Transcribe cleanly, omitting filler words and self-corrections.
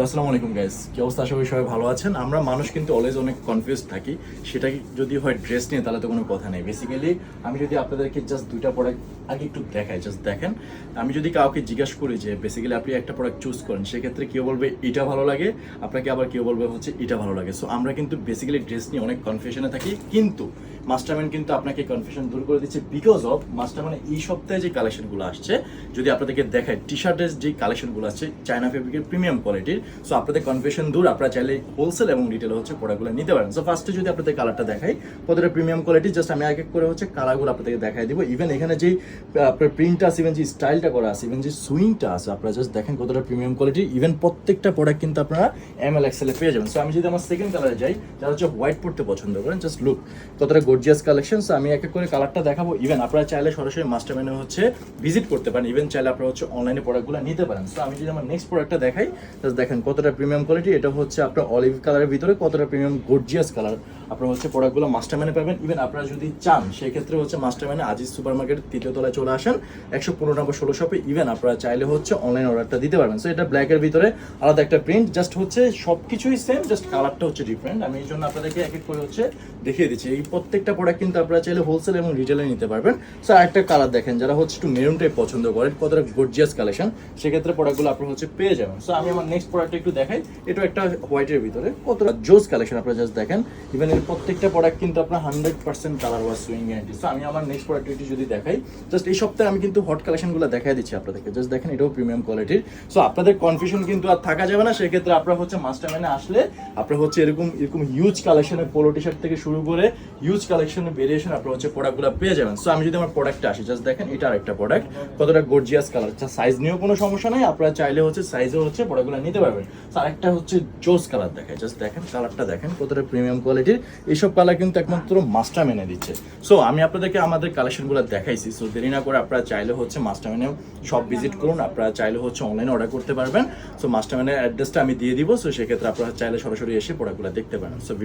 আসসালামু আলাইকুম গাইস, কি অবস্থা? আশা করি সবাই ভালো আছেন। আমরা মানুষ কিন্তু অলওয়েজ অনেক কনফিউজ থাকি। সেটা যদি হয় ড্রেস নিয়ে, তাহলে তো কোনো কথা নেই। বেসিক্যালি আমি যদি আপনাদেরকে জাস্ট দুইটা প্রোডাক্ট আগে একটু দেখাই, জাস্ট দেখেন। আমি যদি কাউকে জিজ্ঞাসা করি যে বেসিক্যালি আপনি একটা প্রোডাক্ট চুজ করেন, সেক্ষেত্রে কেউ বলবে এটা ভালো লাগে, আপনাকে আবার কেউ বলবে হচ্ছে এটা ভালো লাগে। সো আমরা কিন্তু বেসিক্যালি ড্রেস নিয়ে অনেক কনফিউশনে থাকি, কিন্তু মাস্টারম্যান কিন্তু আপনাকে কনফিউশন দূর করে দিচ্ছে। বিকজ অফ মাস্টারম্যান এই সপ্তাহে যে কালেকশনগুলো আসছে, যদি আপনাদেরকে দেখায় টি শার্টের যে কালেকশনগুলো আসছে চায়না ফেব্রিকের প্রিমিয়াম কোয়ালিটির। সো আপনাদের কনফিউশন দূর, আপনারা চাইলে হোলসেল এবং রিটেল হচ্ছে প্রোডাক্টগুলো নিতে পারেন। সো ফার্স্টে যদি আপনাদের কালারটা দেখাই, কতটা প্রিমিয়াম কোয়ালিটি, জাস্ট আমি এক এক করে হচ্ছে কালারগুলো আপনাদেরকে দেখাই দিব। ইভেন এখানে যে আপনার প্রিন্টটা আছে, ইভেন যে স্টাইলটা করা আছে, ইভেন যে সুইংটা আছে, আপনারা জাস্ট দেখেন কতটা প্রিমিয়াম কোয়ালিটি। ইভেন প্রত্যেকটা প্রোডাক্ট কিন্তু আপনারা ML XL পেয়ে যাবেন। সো আমি যদি আমার সেকেন্ড কালারে যাই, যারা হচ্ছে হোয়াইট পড়তে পছন্দ করেন, জাস্ট লুক কতটা গর্জিয়াস কালেকশন। সো আমি এক এক করে কালারটা দেখাবো। ইভেন আপনারা চাইলে সরাসরি মাস্টারম্যানে হচ্ছে ভিজিট করতে পারেন, ইভেন চাইলে আপনারা হচ্ছে অনলাইনে প্রোডাক্টগুলো নিতে পারেন। সো আমি যদি আমার নেক্সট প্রোডাক্টটা দেখাই, জাস্ট দেখেন কতটা প্রিমিয়াম কোয়ালিটি। এটা হচ্ছে আপনার অলিভ কালারের ভিতরে কতটা প্রিমিয়াম গর্জিয়াস কালার। আপনারা হচ্ছে প্রোডাক্টগুলো মাস্টারম্যানে পাবেন। ইভেন আপনারা যদি চান, সেক্ষেত্রে হচ্ছে মাস্টারম্যানে আজিজ সুপার মার্কেটের 3য় তলায় চলে আসেন, 115 নম্বর 16 শপে। ইভেন আপনারা চাইলে হচ্ছে অনলাইন অর্ডারটা দিতে পারবেন। সো এটা ব্ল্যাকের ভিতরে আলাদা একটা প্রিন্ট, জাস্ট হচ্ছে সব কিছুই সেম, জাস্ট কালারটা হচ্ছে ডিফারেন্ট। আমি এই জন্য আপনাদেরকে এক এক করে হচ্ছে দেখিয়ে দিচ্ছি। এই প্রত্যেকটা প্রোডাক্ট কিন্তু আপনারা চাইলে হোলসেল এবং রিটেলে নিতে পারবেন। সো একটা কালার দেখেন, যারা হচ্ছে একটু মেরুন টাইপ পছন্দ করেন, কতটা গর্জিয়াস কালেকশন, সেক্ষেত্রে প্রোডাক্টগুলো আপনারা হচ্ছে পেয়ে যাবেন। সো আমি আমার নেক্সট প্রোডাক্টটা একটু দেখাই। এটা একটা হোয়াইটের ভিতরে কতটা জোস কালেকশন, আপনারা জাস্ট দেখেন। ইভেন এর প্রত্যেকটা প্রোডাক্ট কিন্তু আপনার 100% colour wash swing guarantee. So আমি আমার নেক্সট প্রোডাক্টটি যদি দেখাই, জাস্ট এই সপ্তাহে আমি কিন্তু হট কালেকশনগুলো দেখাই দিচ্ছি আপনাদেরকে, জাস্ট দেখেন এটাও প্রিমিয়াম কোয়ালিটির। সো আপনাদের কনফিউশন কিন্তু আর থাকা যাবে না। সেক্ষেত্রে আপনারা হচ্ছে মাস্টারম্যানে আসলে আপনারা হচ্ছে এরকম হিউজ কালেকশনের পোলো টি শার্ট থেকে শুরু করে হিউজ কালেকশনের ভেরিয়েশন আপনারা হচ্ছে প্রোডাক্টগুলো পেয়ে যাবেন। সো আমি যদি আমার প্রোডাক্টটা আসি, জাস্ট দেখেন এটা আরেকটা প্রোডাক্ট, কতটা গর্জিয়াস কালার। সাইজ নিয়েও কোনো সমস্যা নাই, আপনারা চাইলে হচ্ছে সাইজও হচ্ছে প্রোডাক্টগুলো নিতে পারবেন। সো আরেকটা হচ্ছে জোস কালার দেখায়, জাস্ট দেখেন কালারটা দেখেন কতটা প্রিমিয়াম কোয়ালিটির। এইসব কালার কিন্তু একমাত্র মাস্টারম্যানে দিচ্ছে। সো আমি আপনাদেরকে আমাদের কালেকশনগুলো দেখাইছি। সো দেরি না করে আপনারা চাইলে হচ্ছে মাস্টারম্যানেও সব ভিজিট করুন, আপনারা চাইলে হচ্ছে অনলাইনে অর্ডার করতে পারবেন। সো মাস্টারম্যানের অ্যাড্রেসটা আমি দিয়ে দিব। সো সেক্ষেত্রে আপনারা চাইলে সরাসরি এসে প্রোডাক্টগুলো দেখতে পারেন। সো